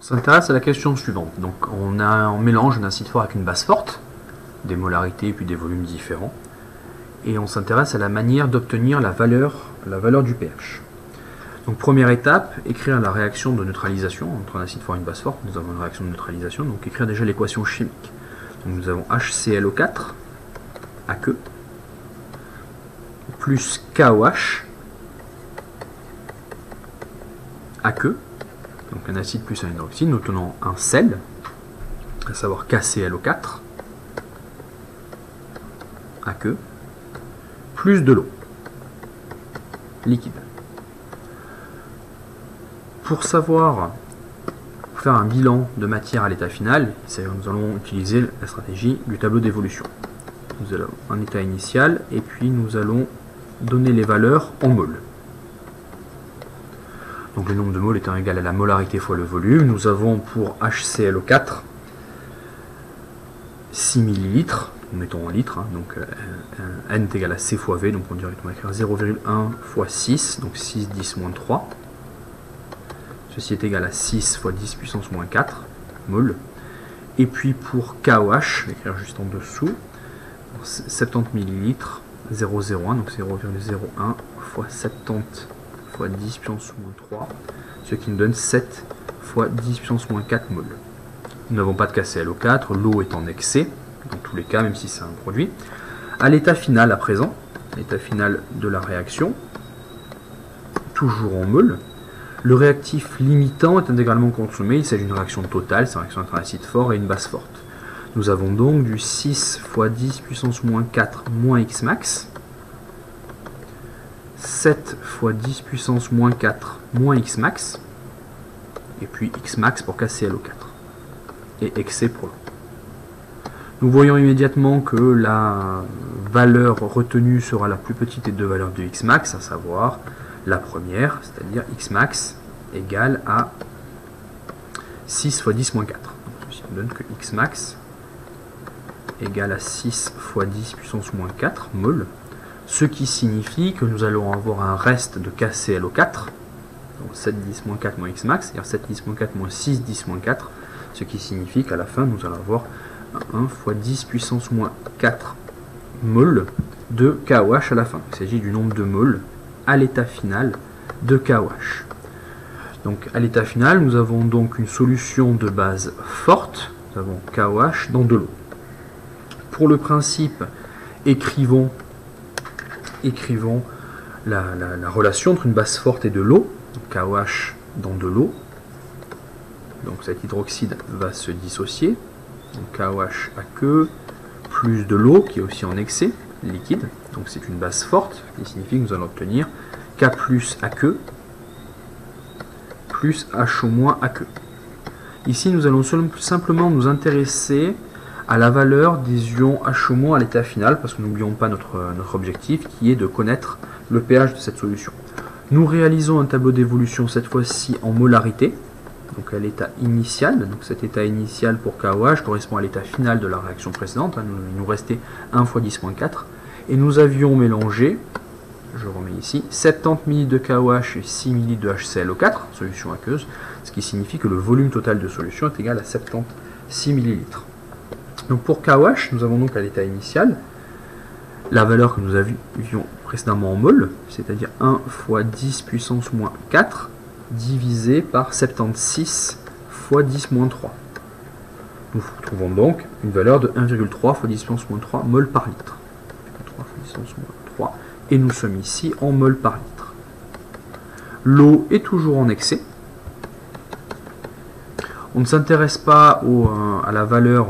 s'intéresse à la question suivante. Donc on a un mélange d'un acide fort avec une base forte, des molarités et puis des volumes différents. Et on s'intéresse à la manière d'obtenir la valeur du pH. Donc première étape, écrire la réaction de neutralisation entre un acide fort et une base forte. Nous avons une réaction de neutralisation, donc écrire déjà l'équation chimique. Donc nous avons HClO4 aqueux plus KOH aqueux, donc un acide plus un hydroxyde, nous tenons un sel, à savoir KClO4 aqueux, plus de l'eau liquide. Pour faire un bilan de matière à l'état final, nous allons utiliser la stratégie du tableau d'évolution. Nous allons un état initial et puis nous allons donner les valeurs en moles. Donc le nombre de moles étant égal à la molarité fois le volume, nous avons pour HClO4 6 ml, nous mettons en litres, hein, donc N est égal à C fois V, donc on va écrire 0,1 fois 6, donc 6 10 moins 3. Ceci est égal à 6 fois 10 puissance moins 4 moles. Et puis pour KOH, je vais écrire juste en dessous, 70 ml, 0,01, donc 0,01 fois 70 fois 10 puissance moins 3, ce qui nous donne 7 fois 10 puissance moins 4 moles. Nous n'avons pas de KClO4, l'eau est en excès, dans tous les cas, même si c'est un produit. À l'état final à présent, l'état final de la réaction, toujours en moles, le réactif limitant est intégralement consommé, il s'agit d'une réaction totale, c'est une réaction entre un acide fort et une base forte. Nous avons donc du 6 fois 10 puissance moins 4 moins X max, 7 fois 10 puissance moins 4 moins X max, et puis X max pour KClO4, et excès pour l'eau. Nous voyons immédiatement que la valeur retenue sera la plus petite des deux valeurs de X max, à savoir la première, c'est-à-dire X max égale à 6 fois 10 moins 4. Donc, ceci nous donne que X max égale à 6 fois 10 puissance moins 4 moles, ce qui signifie que nous allons avoir un reste de KClO4, donc 7 10 moins 4 moins X max, c'est-à-dire 7 10 moins 4 moins 6 10 moins 4, ce qui signifie qu'à la fin nous allons avoir 1 fois 10 puissance moins 4 moles de KOH à la fin. Il s'agit du nombre de moles à l'état final de KOH. Donc à l'état final, nous avons donc une solution de base forte, nous avons KOH dans de l'eau. Pour le principe, écrivons la relation entre une base forte et de l'eau, KOH dans de l'eau. Donc cet hydroxyde va se dissocier, donc KOH aqueux plus de l'eau qui est aussi en excès, liquide, donc c'est une base forte, ce qui signifie que nous allons obtenir K plus aqueux plus HO- aqueux. Ici nous allons simplement nous intéresser à la valeur des ions HO- à l'état final, parce que n'oublions pas notre objectif qui est de connaître le pH de cette solution. Nous réalisons un tableau d'évolution cette fois-ci en molarité, donc à l'état initial. Donc cet état initial pour KOH correspond à l'état final de la réaction précédente, hein, il nous restait 1 fois 10 moins 4, et nous avions mélangé, je remets ici, 70 ml de KOH et 6 ml de HClO4, solution aqueuse, ce qui signifie que le volume total de solution est égal à 76 ml. Donc pour KOH, nous avons donc à l'état initial la valeur que nous avions précédemment en moles, c'est-à-dire 1 fois 10 puissance moins 4 divisé par 76 fois 10 moins 3. Nous retrouvons donc une valeur de 1,3 fois 10 puissance moins 3 moles par litre. 3 fois 10 puissance moins 3, et nous sommes ici en moles par litre. L'eau est toujours en excès. On ne s'intéresse pas à la valeur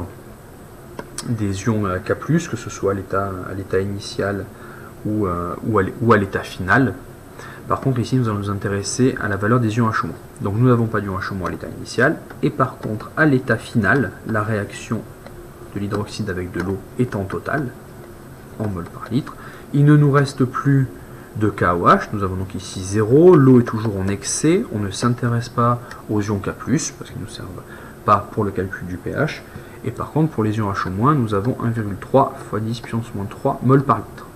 des ions K+, que ce soit à l'état initial ou à l'état final. Par contre, ici, nous allons nous intéresser à la valeur des ions HO-. Donc, nous n'avons pas d'ions HO- à l'état initial. Et par contre, à l'état final, la réaction de l'hydroxyde avec de l'eau est en total, en mol par litre. Il ne nous reste plus de KOH. Nous avons donc ici 0. L'eau est toujours en excès. On ne s'intéresse pas aux ions K+, parce qu'ils ne nous servent pas pour le calcul du pH. Et par contre, pour les ions HO-, nous avons 1,3 fois 10 puissance moins 3 mol par litre.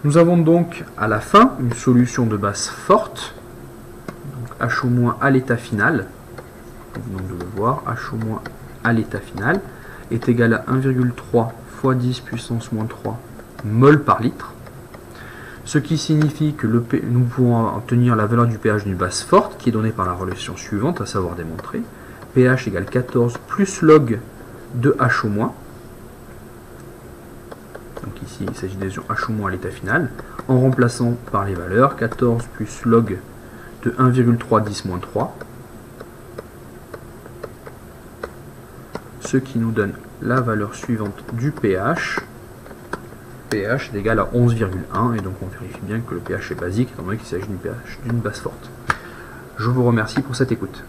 Nous avons donc à la fin une solution de base forte, donc HO- à l'état final, vous venez de le voir, H au moins à l'état final, est égal à 1,3 fois 10 puissance moins 3 mol par litre, ce qui signifie que nous pouvons obtenir la valeur du pH d'une base forte, qui est donnée par la relation suivante, à savoir démontrer, pH égale 14 plus log de H au moins. Donc ici, il s'agit des ions H au moins à l'état final, en remplaçant par les valeurs 14 plus log de 1,3 10 moins 3, ce qui nous donne la valeur suivante du pH. pH est égal à 11,1, et donc on vérifie bien que le pH est basique, étant donné qu'il s'agit d'une base forte. Je vous remercie pour cette écoute.